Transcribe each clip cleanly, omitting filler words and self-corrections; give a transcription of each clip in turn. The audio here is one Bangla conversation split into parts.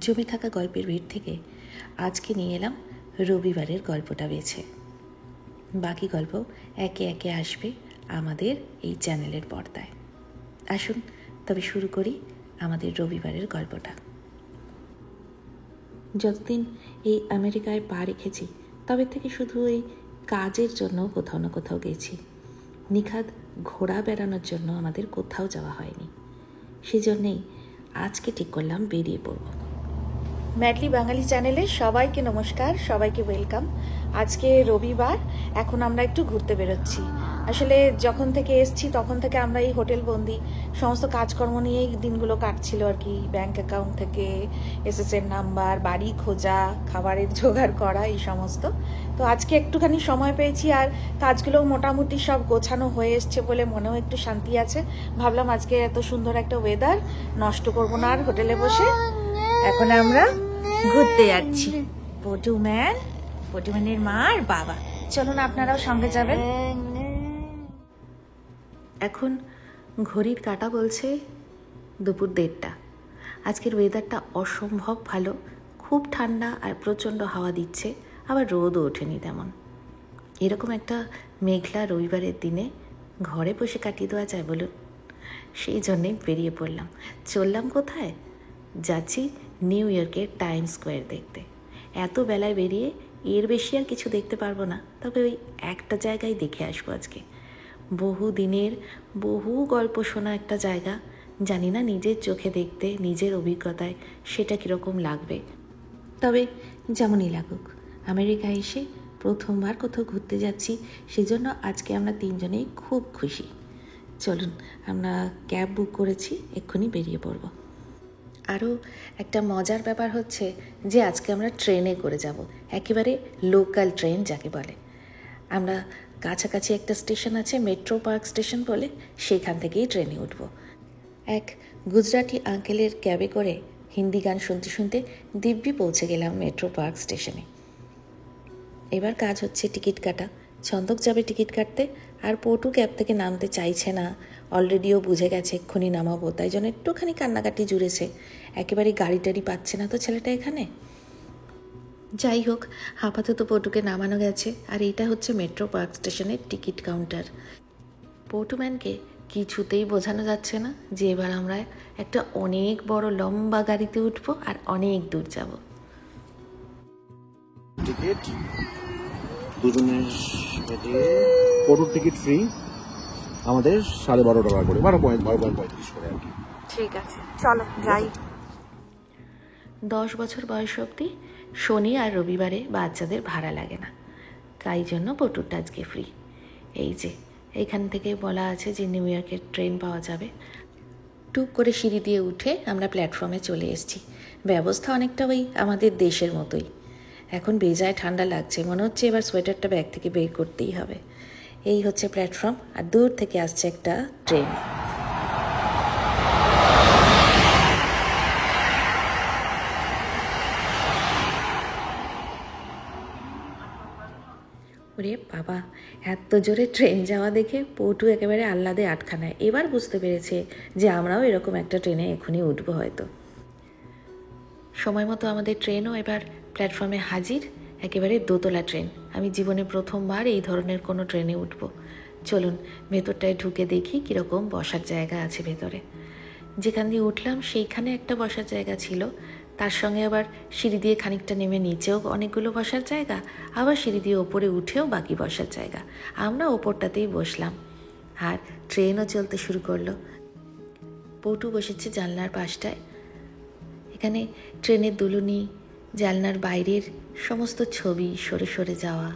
জমে থাকা গল্পের ভিড় থেকে আজকে নিয়ে এলাম রবিবারের গল্পটা বেছে। বাকি গল্প একে একে আসবে আমাদের এই চ্যানেলের পর্দায়। আসুন তবে শুরু করি আমাদের রবিবারের গল্পটা। যতদিন এই আমেরিকায় পা রেখেছি তবে থেকে শুধু এই কাজের জন্য কোথাও না কোথাও গেছি। নিখাদ ঘোরা বেড়ানোর জন্য আমাদের কোথাও যাওয়া হয়নি। সেজন্যেই আজকে ঠিক করলাম বেরিয়ে পড়ব। ম্যাডলি বাঙালি চ্যানেলে সবাইকে নমস্কার, সবাইকে ওয়েলকাম। আজকে রবিবার, এখন আমরা একটু ঘুরতে বেরোচ্ছি। আসলে যখন থেকে এসছি তখন থেকে আমরা এই হোটেল বন্দি, সমস্ত কাজকর্ম নিয়েই দিনগুলো কাটছিল আর কি। ব্যাংক অ্যাকাউন্ট থেকে এসএসএর নাম্বার, বাড়ি খোঁজা, খাবারের জোগাড় করা, এই সমস্ত। তো আজকে একটুখানি সময় পেয়েছি আর কাজগুলোও মোটামুটি সব গোছানো হয়ে এসছে বলে মনেও একটু শান্তি আছে। ভাবলাম আজকে এত সুন্দর একটা ওয়েদার নষ্ট করবো না আর হোটেলে বসে। এখন আমরা ঘুরতে যাচ্ছি। পটুম্যানের মা আর বাবা, চলুন আপনারাও সঙ্গে যাবেন। এখন ঘড়ির কাঁটা বলছে দুপুর 1:30। আজকের ওয়েদারটা অসম্ভব ভালো, খুব ঠান্ডা আর প্রচণ্ড হাওয়া দিচ্ছে, আবার রোদও ওঠেনি তেমন। এরকম একটা মেঘলা রবিবারের দিনে ঘরে বসে কাটিয়ে দেওয়া যায় বলুন? সেই জন্যেই বেরিয়ে পড়লাম। চললাম কোথায়? যাচ্ছি নিউ ইয়র্কের টাইম স্কোয়ার দেখতে। এত বেলায় বেরিয়ে এর বেশি আর কিছু দেখতে পারবো না, তবে ওই একটা জায়গায় দেখে আসবো আজকে। বহু দিনের বহু গল্প শোনা একটা জায়গা, জানি না নিজের চোখে দেখতে, নিজের অভিজ্ঞতায় সেটা কীরকম লাগবে। তবে যেমনই লাগুক, আমেরিকায় এসে প্রথমবার কোথাও ঘুরতে যাচ্ছি, সেজন্য আজকে আমরা 3 জনেই খুব খুশি। চলুন, আমরা ক্যাব বুক করেছি, এক্ষুনি বেরিয়ে পড়ব। আরও একটা মজার ব্যাপার হচ্ছে যে আজকে আমরা ট্রেনে করে যাব, একেবারে লোকাল ট্রেন যাকে বলে। আমরা কাছাকাছি একটা স্টেশন আছে, মেট্রো পার্ক স্টেশন বলে, সেখান থেকেই ট্রেনে উঠব। এক গুজরাটি আঙ্কেলের ক্যাবে করে হিন্দি গান শুনতে শুনতে দিব্যি পৌঁছে গেলাম মেট্রো পার্ক স্টেশনে। এবার কাজ হচ্ছে টিকিট কাটা। ছন্দক যাবে টিকিট কাটতে, আর পটু ক্যাব থেকে নামতে চাইছে না। অলরেডিও বুঝে গেছে এক্ষুনি নামাবো, তাই জন্য একটুখানি কান্নাকাটি জুড়েছে। একেবারে গাড়ি টাড়ি পাচ্ছে না তো ছেলেটা এখানে। যাই হোক, আপাতত পটুকে নামানো গেছে, আর এইটা হচ্ছে মেট্রো পার্ক স্টেশনের টিকিট কাউন্টার। পটুম্যানকে কিছুতেই বোঝানো যাচ্ছে না যে এবার আমরা একটা অনেক বড় লম্বা গাড়িতে উঠবো আর অনেক দূর যাব। টিকিট দুজনের পটুর টিকিট ফ্রি, আমাদের 12.5 টাকা করে, 12.35 করে আর কি। ঠিক আছে, চলো যাই। 10 বছর বয়স অবধি শনি আর রবিবারে বাচ্চাদের ভাড়া লাগে না, তাই জন্য পটুরটা আজকে ফ্রি। এই যে এইখান থেকে বলা আছে যে নিউ ইয়র্কের ট্রেন পাওয়া যাবে। টুক করে সিঁড়ি দিয়ে উঠে আমরা প্ল্যাটফর্মে চলে এসেছি। ব্যবস্থা অনেকটা ওই আমাদের দেশের মতোই। এখন বেজায় ঠান্ডা লাগছে, মনে হচ্ছে এবার সোয়েটারটা ব্যাগ থেকে বের করতেই হবে। এই হচ্ছে প্ল্যাটফর্ম, আর দূর থেকে আসছে একটা ট্রেন। ওরে বাবা, এত জোরে ট্রেন যাওয়া দেখে পটু একেবারে আহ্লাদে আটখানায়। এবার বুঝতে পেরেছে যে আমরাও এরকম একটা ট্রেনে এখনই উঠবো হয়তো। সময় মতো আমাদের ট্রেনও এবার প্ল্যাটফর্মে হাজির, একেবারে দোতলা ট্রেন। আমি জীবনে প্রথমবার এই ধরনের কোনো ট্রেনে উঠবো। চলুন ভেতরটায় ঢুকে দেখি কীরকম বসার জায়গা আছে ভেতরে। যেখান দিয়ে উঠলাম সেইখানে একটা বসার জায়গা ছিল, তার সঙ্গে আবার সিঁড়ি দিয়ে খানিকটা নেমে নিচেও অনেকগুলো বসার জায়গা, আবার সিঁড়ি দিয়ে ওপরে উঠেও বাকি বসার জায়গা। আমরা ওপরটাতেই বসলাম, আর ট্রেনও চলতে শুরু করলো। পটু বসেছে জানলার পাশটায়। এখানে ট্রেনের দুলুনি, জানলার বাইরের সমস্ত ছবি সরে সরে যাওয়া,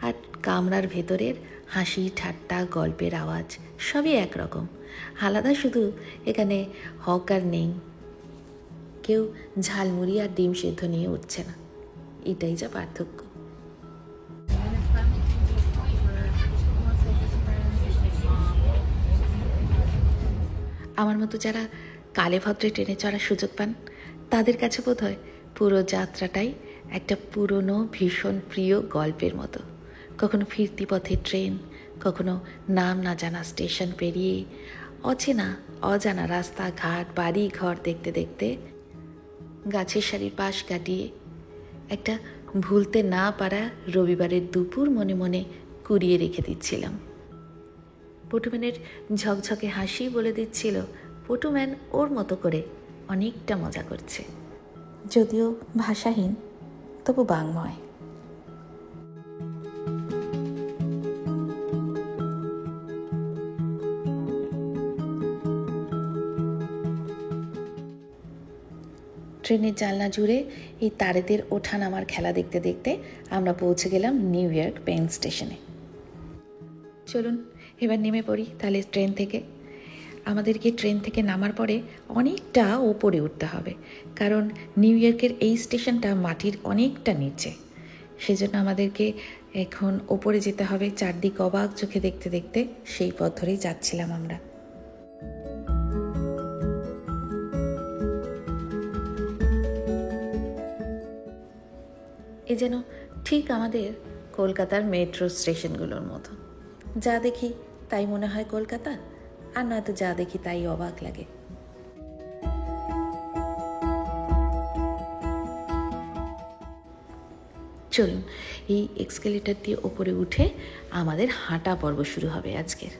আর কামরার ভেতরের হাসি ঠাট্টা গল্পের আওয়াজ সবই একরকম। আলাদা শুধু এখানে হকার নেই, কেউ ঝালমুড়ি আর ডিম সেদ্ধ নিয়ে উঠছে না, এটাই যা পার্থক্য। আমার মতো যারা কালে ভদ্রে ট্রেনে চড়ার সুযোগ পান তাদের কাছে বোধহয় পুরো যাত্রাটাই একটা পুরনো ভীষণ প্রিয় গল্পের মতো। কখনো ফিরতি পথে ট্রেন, কখনো নাম না জানা স্টেশন পেরিয়ে অচেনা অজানা রাস্তাঘাট বাড়ি ঘর দেখতে দেখতে গাছের সারির পাশ কাটিয়ে একটা ভুলতে না পারা রবিবারের দুপুর মনে মনে কুড়িয়ে রেখে দিচ্ছিলাম। পটুম্যানের ঝকঝকে হাসি বলে দিচ্ছিল পটুম্যান ওর মতো করে অনেকটা মজা করছে, যদিও ভাষাহীন তবু বাংময়। ট্রেনের জানলা জুড়ে এই তারেদের ওঠা নামার খেলা দেখতে দেখতে আমরা পৌঁছে গেলাম নিউ ইয়র্ক পেন স্টেশনে। চলুন এবার নেমে পড়ি তাহলে ট্রেন থেকে। আমাদেরকে ট্রেন থেকে নামার পরে অনেকটা ওপরে উঠতে হবে, কারণ নিউ ইয়র্কের এই স্টেশনটা মাটির অনেকটা নিচে। সেজন্য আমাদেরকে এখন ওপরে যেতে হবে। চারদিক অবাক চোখে দেখতে দেখতে সেই পথ ধরেই যাচ্ছিলাম আমরা। এ যেন ঠিক আমাদের কলকাতার মেট্রো স্টেশনগুলোর মতো, যা দেখি তাই মনে হয় কলকাতা, আর নয়তো যা দেখি তাই অবাক লাগে। চলুন এই এক্সকেলেটর দিয়ে ওপরে উঠে আমাদের হাঁটা পর্ব শুরু হবে আজকের।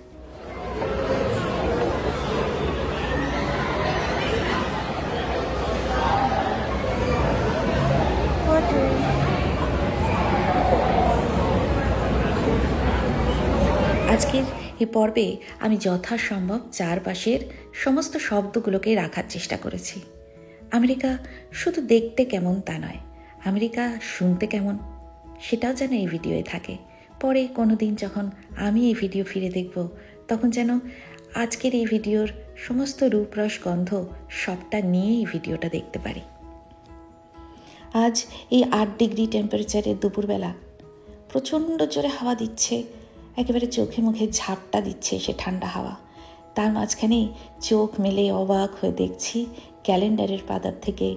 আজকের এই পর্বে আমি যথাসম্ভব চারপাশের সমস্ত শব্দগুলোকে রাখার চেষ্টা করেছি। আমেরিকা শুধু দেখতে কেমন তা নয়, আমেরিকা শুনতে কেমন সেটাও যেন এই ভিডিওয়ে থাকে। পরে কোনো দিন যখন আমি এই ভিডিও ফিরে দেখব, তখন যেন আজকের এই ভিডিওর সমস্ত রূপরস গন্ধ সবটা নিয়ে এই ভিডিওটা দেখতে পারি। আজ এই 8 ডিগ্রি টেম্পারেচারের দুপুরবেলা প্রচণ্ড জোরে হাওয়া দিচ্ছে, একেবারে চোখে মুখে ঝাপটা দিচ্ছে সে ঠান্ডা হাওয়া। তার মাঝখানেই চোখ মেলে অবাক হয়ে দেখছি ক্যালেন্ডারের পাতার থেকে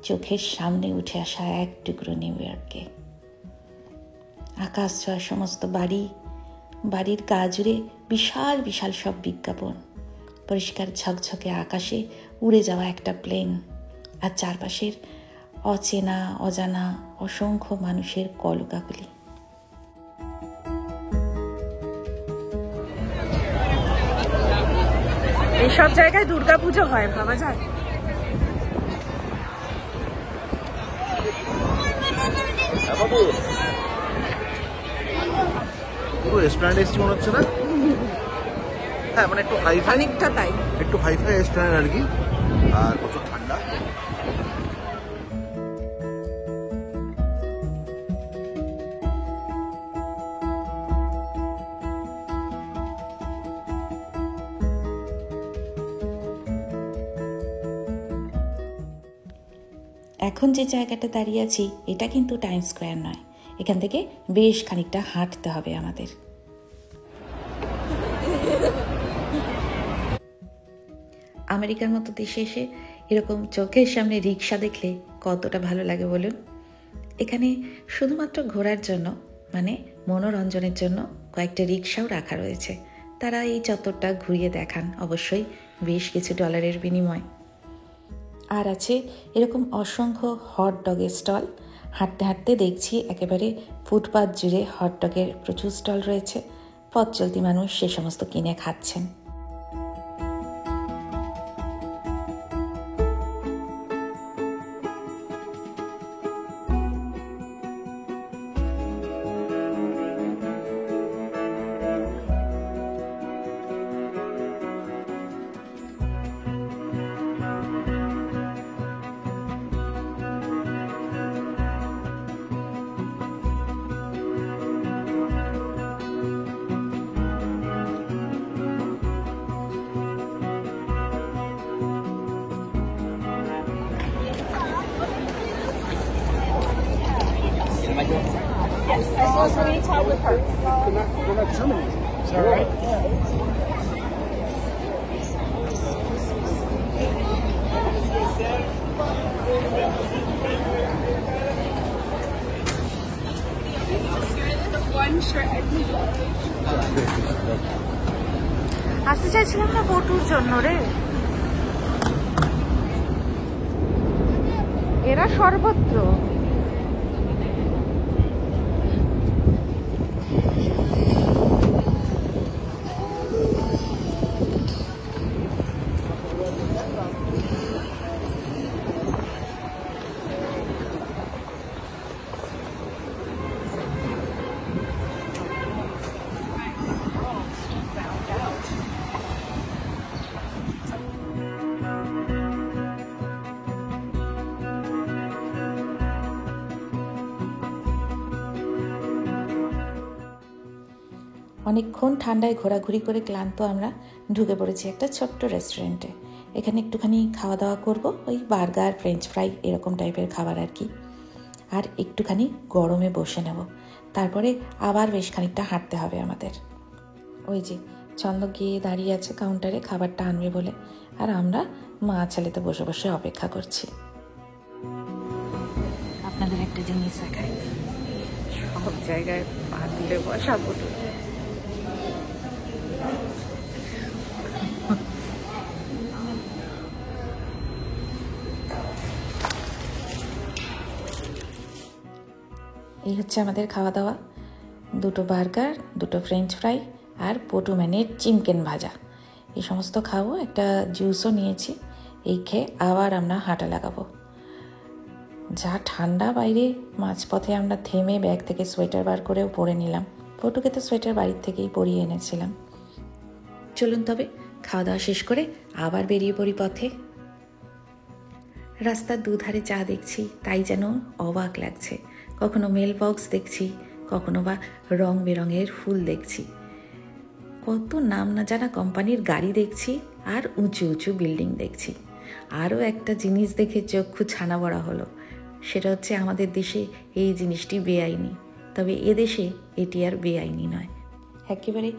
চোখের সামনে উঠে আসা এক টুকরো নিউ ইয়র্ককে। আকাশ ছোঁয়া সমস্ত বাড়ির গা জুড়ে বিশাল বিশাল সব বিজ্ঞাপন, পরিষ্কার ঝকঝকে আকাশে উড়ে যাওয়া একটা প্লেন, আর চারপাশের অচেনা অজানা অসংখ্য মানুষের কলকাকলি। এইসব জায়গায় দুর্গাপুজো হয়, ভাবা যায়। পুরো রেস্টুরেন্ট এসেছি মনে হচ্ছে না? হ্যাঁ, মানে একটু হাইফাই, অনেকটা তাই, একটু হাইফাই রেস্টুরেন্ট আর কি, আর প্রচুর ঠান্ডা। এখন যে জায়গাটা দাঁড়িয়ে আছি এটা কিন্তু টাইম স্কোয়ার নয়, এখান থেকে বেশ খানিকটা হাঁটতে হবে আমাদের। আমেরিকার মতো দেশে এসে এরকম চোখের সামনে রিক্সা দেখলে কতটা ভালো লাগে বলুন। এখানে শুধুমাত্র ঘোরার জন্য, মানে মনোরঞ্জনের জন্য কয়েকটা রিক্সাও রাখা রয়েছে। তারা এই চত্বরটা ঘুরিয়ে দেখান, অবশ্যই বেশ কিছু ডলারের বিনিময়। আর আছে এরকম অসংখ্য হট ডগের স্টল। হাঁটতে হাঁটতে দেখছি একেবারে ফুটপাথ জুড়ে হট ডগের প্রচুর স্টল রয়েছে। পথ চলতি মানুষ সে সমস্ত কিনে খাচ্ছেন। আসতে চাইছিলাম না বটুর জন্য রে। এরা সর্বত্র। অনেকক্ষণ ঠান্ডায় ঘোরাঘুরি করে ক্লান্ত আমরা ঢুকে পড়েছি একটা ছোট্ট রেস্টুরেন্টে। এখানে একটুখানি খাওয়া দাওয়া করব, ওই বার্গার, ফ্রেঞ্চ ফ্রাই এরকম টাইপের খাবার আর কি। আর একটুখানি গরমে বসে নেব, তারপরে আবার বেশ খানিকটা হাঁটতে হবে আমাদের। ওই যে ছন্দ গিয়ে দাঁড়িয়ে আছে কাউন্টারে খাবারটা আনবে বলে, আর আমরা মা ছেলেতে বসে বসে অপেক্ষা করছি। আপনাদের একটা জিনিস দেখাই, সব জায়গায় পা তুলে বসা পড়ল। এই হচ্ছে আমাদের খাওয়া দাওয়া, 2টো বার্গার, 2টো ফ্রেঞ্চ ফ্রাই আর পটু ম্যানের চিকেন ভাজা, এই সমস্ত খাবো। একটা জুসও নিয়েছি। এই খেয়ে আবার আমরা হাঁটা লাগাবো। যা ঠান্ডা বাইরে, মাঝপথে আমরা থেমে ব্যাগ থেকে সোয়েটার বার করেও পরে নিলাম। পটুকে তো সোয়েটার বাড়ির থেকেই পরিয়ে এনেছিলাম। চলুন তবে খাওয়া দাওয়া শেষ করে আবার বেরিয়ে পড়ি পথে। রাস্তার দুধারে যা দেখছি তাই যেন অবাক লাগছে। কখনো মেল বক্স দেখছি, কখনো বা রং বেরঙের ফুল দেখছি, কত নাম না জানা কোম্পানির গাড়ি দেখছি, আর উঁচু উঁচু বিল্ডিং দেখছি। আরও একটা জিনিস দেখে চক্ষু ছানা বড়া হলো, সেটা হচ্ছে আমাদের দেশে এই জিনিসটি বেআইনি, তবে এদেশে এটি আর বেআইনি নয়, একেবারে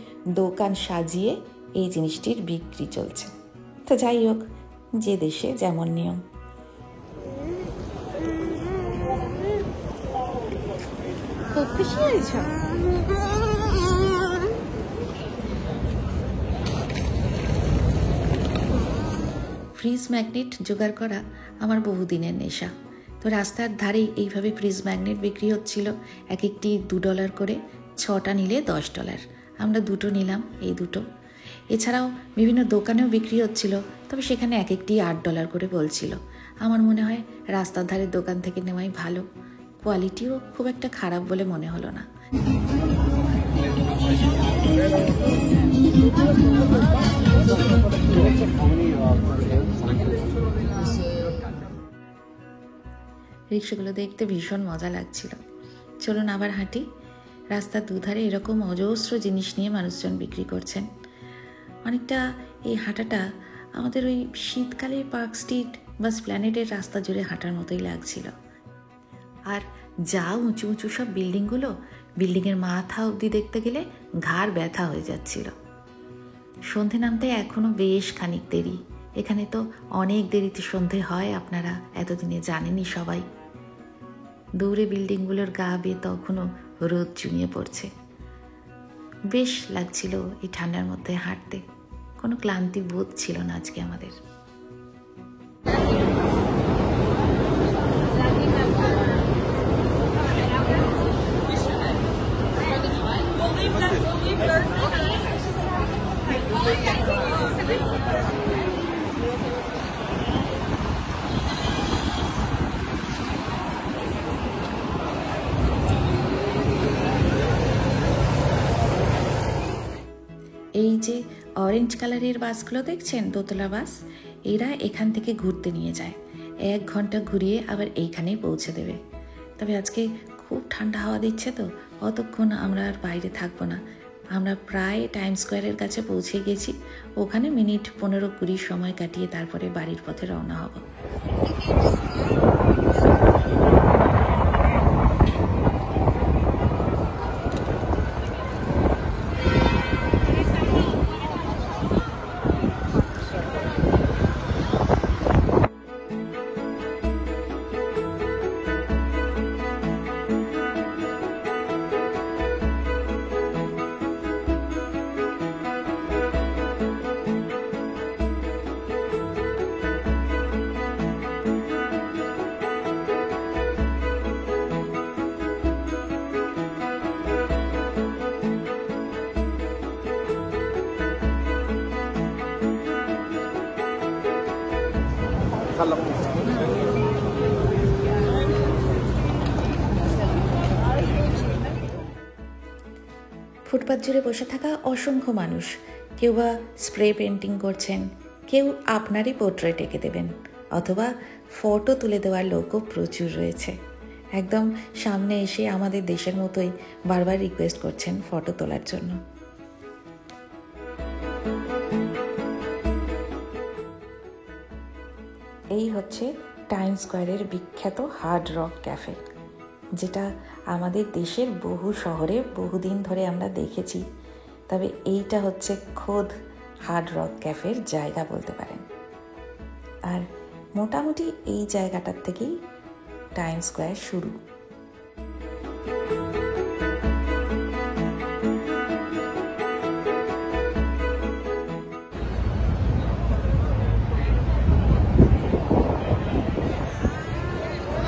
দোকান সাজিয়ে এই জিনিসটির বিক্রি চলছে। তো যাই হোক, যে দেশে যেমন নিয়ম। খুব খুশি হয়েছ? ফ্রিজ ম্যাগনেট জোগাড় করা আমার বহুদিনের নেশা। তো রাস্তার ধারেই এইভাবে ফ্রিজ ম্যাগনেট বিক্রি হচ্ছিল, এক একটি $2 করে, 6টা নিলে $10। আমরা 2টো নিলাম, এই 2টো। এছাড়াও বিভিন্ন দোকানেও বিক্রি হচ্ছিল, তবে সেখানে এক একটি $8 করে বলছিল। আমার মনে হয় রাস্তার ধারের দোকান থেকে নেওয়াই ভালো, কোয়ালিটিও খুব একটা খারাপ বলে মনে হলো না। রিক্সাগুলো দেখতে ভীষণ মজা লাগছিল। চলুন আবার হাঁটি। রাস্তার দুধারে এরকম অজস্র জিনিস নিয়ে মানুষজন বিক্রি করছেন। অনেকটা এই হাঁটাটা আমাদের ওই শীতকালে পার্ক স্ট্রিট বা স্প্ল্যানেডের রাস্তা জুড়ে হাঁটার মতোই লাগছিল। আর যা উঁচু উঁচু সব বিল্ডিংগুলো, বিল্ডিংয়ের মাথা অবধি দেখতে গেলে ঘাড় ব্যথা হয়ে যাচ্ছিল। সন্ধে নামতে এখনও বেশ খানিক দেরি। এখানে তো অনেক দেরিতে সন্ধে হয়, আপনারা এতদিনে জানেনই সবাই। দূরে বিল্ডিংগুলোর গা বেয়ে তখনও রোদ চুমিয়ে পড়ছে। বেশ লাগছিল এই ঠান্ডার মধ্যে হাঁটতে, কোনো ক্লান্তি বোধ ছিল না আজকে আমাদের। এই যে অরেঞ্জ কালারের বাসগুলো দেখছেন, দোতলা বাস, এরা এখান থেকে ঘুরতে নিয়ে যায়। 1 ঘন্টা ঘুরিয়ে আবার এইখানেই পৌঁছে দেবে। তবে আজকে খুব ঠান্ডা হাওয়া দিচ্ছে, তো অতক্ষণ আমরা আর বাইরে থাকবো না। আমরা প্রায় টাইম স্কোয়ারের কাছে পৌঁছে গেছি। ওখানে মিনিট 15-20 সময় কাটিয়ে তারপরে বাড়ির পথে রওনা হব। দেখালাম। ফুটপাত জুড়ে বসে থাকা অসংখ্য মানুষ, কেউ বা স্প্রে পেন্টিং করছেন, কেউ আপনারই পোর্ট্রেট এঁকে দেবেন, অথবা ফটো তুলে দেওয়ার লোকও প্রচুর রয়েছে। একদম সামনে এসে আমাদের দেশের মতোই বারবার রিকোয়েস্ট করছেন ফটো তোলার জন্য। এই হচ্ছে টাইম স্কোয়ারের বিখ্যাত হার্ড রক ক্যাফে, যেটা আমাদের দেশের বহু শহরে বহুদিন ধরে আমরা দেখেছি, তবে এইটা হচ্ছে খোদ হার্ড রক ক্যাফের জায়গা বলতে পারেন। আর মোটামুটি এই জায়গাটার থেকেই টাইম স্কোয়ার শুরু।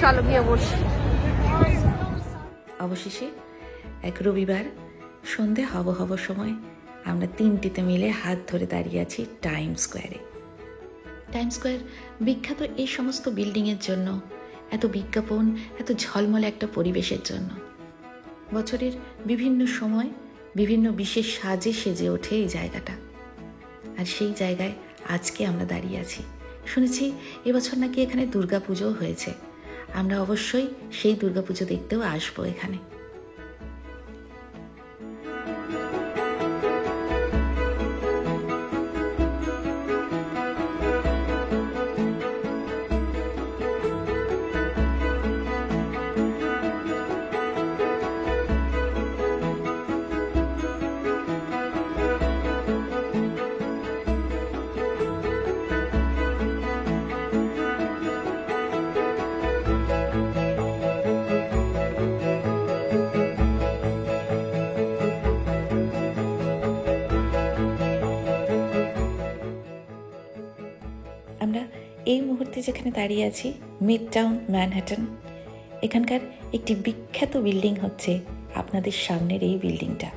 চলো গিয়ে বসি। অবশেষে এক রবিবার সন্ধে হব সময় আমরা তিনটিতে মিলে হাত ধরে দাঁড়িয়ে আছি টাইম স্কোয়ারে। টাইম স্কোয়ার বিখ্যাত এই সমস্ত বিল্ডিংয়ের জন্য, এত বিজ্ঞাপন, এত ঝলমলে একটা পরিবেশের জন্য। বছরের বিভিন্ন সময় বিভিন্ন বিশেষ সাজে সেজে ওঠে এই জায়গাটা। আর সেই জায়গায় আজকে আমরা দাঁড়িয়ে আছি। শুনেছি এবছর নাকি এখানে দুর্গাপুজোও হয়েছে। আমরা অবশ্যই সেই দুর্গাপুজো দেখতেও আসবো এখানে। আমরা এই মুহূর্তে যেখানে দাঁড়িয়ে আছি মিড টাউন ম্যানহাটন, এখানকার একটি বিখ্যাত বিল্ডিং হচ্ছে আপনাদের সামনের এই বিল্ডিংটা।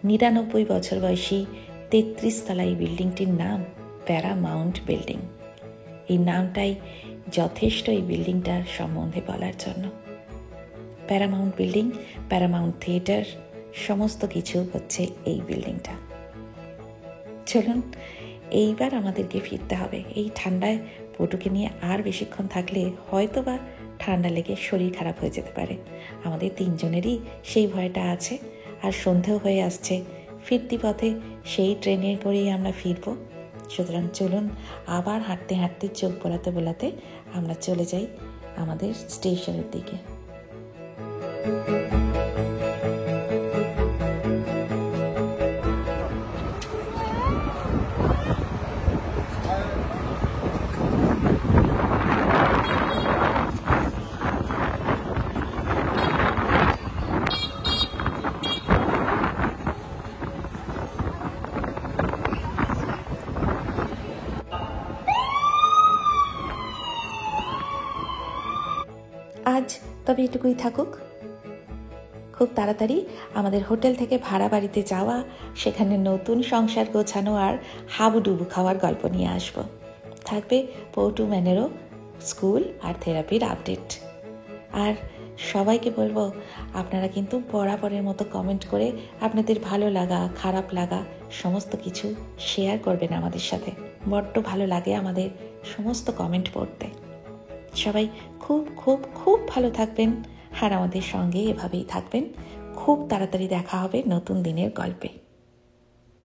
99 বছর বয়সী 33 তলা এই বিল্ডিংটির নাম প্যারামাউন্ট বিল্ডিং। এই নামটাই যথেষ্ট এই বিল্ডিংটার সম্বন্ধে বলার জন্য। প্যারামাউন্ট বিল্ডিং, প্যারামাউন্ট থিয়েটার, সমস্ত কিছু হচ্ছে এই বিল্ডিংটা। চলুন এইবার আমাদেরকে ফিরতে হবে। এই ঠান্ডায় পটুকে নিয়ে আর বেশিক্ষণ থাকলে হয়তো বা ঠান্ডা লেগে শরীর খারাপ হয়ে যেতে পারে। আমাদের তিনজনেরই সেই ভয়টা আছে। আর সন্ধেও হয়ে আসছে, ফিরতি পথে সেই ট্রেনে করেই আমরা ফিরব। সুতরাং চলুন আবার হাঁটতে হাঁটতে চোখ বোলাতে বোলাতে আমরা চলে যাই আমাদের স্টেশনের দিকে। আজ তবে এটুকুই থাকুক। খুব তাড়াতাড়ি আমাদের হোটেল থেকে ভাড়া বাড়িতে যাওয়া, সেখানে নতুন সংসার গোছানো আর হাবুডুবু খাওয়ার গল্প নিয়ে আসব। থাকবে পটু ম্যানেরও স্কুল আর থেরাপির আপডেট। আর সবাইকে বলবো, আপনারা কিন্তু বরাবরের মতো কমেন্ট করে আপনাদের ভালো লাগা, খারাপ লাগা সমস্ত কিছু শেয়ার করবেন আমাদের সাথে। বড্ড ভালো লাগে আমাদের সমস্ত কমেন্ট পড়তে। সবাই খুব খুব খুব ভালো থাকবেন আর আমাদের সঙ্গে এভাবেই থাকবেন। খুব তাড়াতাড়ি দেখা হবে নতুন দিনের গল্পে।